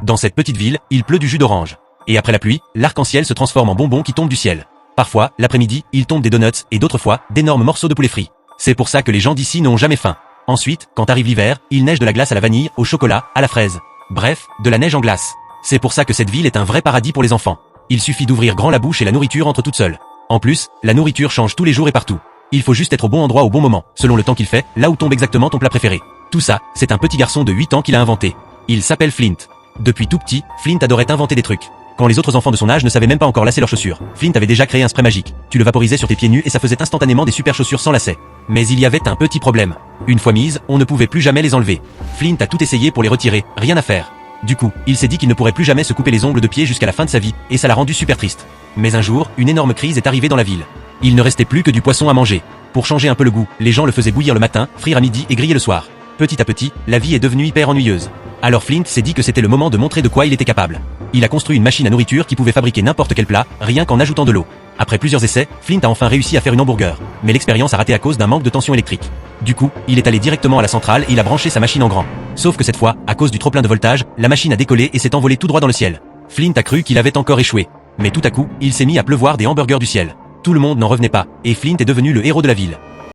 Dans cette petite ville, il pleut du jus d'orange. Et après la pluie, l'arc-en-ciel se transforme en bonbons qui tombent du ciel. Parfois, l'après-midi, il tombe des donuts et d'autres fois, d'énormes morceaux de poulet frit. C'est pour ça que les gens d'ici n'ont jamais faim. Ensuite, quand arrive l'hiver, il neige de la glace à la vanille, au chocolat, à la fraise. Bref, de la neige en glace. C'est pour ça que cette ville est un vrai paradis pour les enfants. Il suffit d'ouvrir grand la bouche et la nourriture entre toute seule. En plus, la nourriture change tous les jours et partout. Il faut juste être au bon endroit au bon moment, selon le temps qu'il fait, là où tombe exactement ton plat préféré. Tout ça, c'est un petit garçon de 8 ans qui l'a inventé. Il s'appelle Flint. Depuis tout petit, Flint adorait inventer des trucs. Quand les autres enfants de son âge ne savaient même pas encore lacer leurs chaussures, Flint avait déjà créé un spray magique. Tu le vaporisais sur tes pieds nus et ça faisait instantanément des super chaussures sans lacets. Mais il y avait un petit problème. Une fois mises, on ne pouvait plus jamais les enlever. Flint a tout essayé pour les retirer, rien à faire. Du coup, il s'est dit qu'il ne pourrait plus jamais se couper les ongles de pied jusqu'à la fin de sa vie, et ça l'a rendu super triste. Mais un jour, une énorme crise est arrivée dans la ville. Il ne restait plus que du poisson à manger. Pour changer un peu le goût, les gens le faisaient bouillir le matin, frire à midi et griller le soir. Petit à petit, la vie est devenue hyper ennuyeuse. Alors Flint s'est dit que c'était le moment de montrer de quoi il était capable. Il a construit une machine à nourriture qui pouvait fabriquer n'importe quel plat, rien qu'en ajoutant de l'eau. Après plusieurs essais, Flint a enfin réussi à faire une hamburger. Mais l'expérience a raté à cause d'un manque de tension électrique. Du coup, il est allé directement à la centrale et il a branché sa machine en grand. Sauf que cette fois, à cause du trop plein de voltage, la machine a décollé et s'est envolée tout droit dans le ciel. Flint a cru qu'il avait encore échoué. Mais tout à coup, il s'est mis à pleuvoir des hamburgers du ciel. Tout le monde n'en revenait pas, et Flint est devenu le héros de la ville.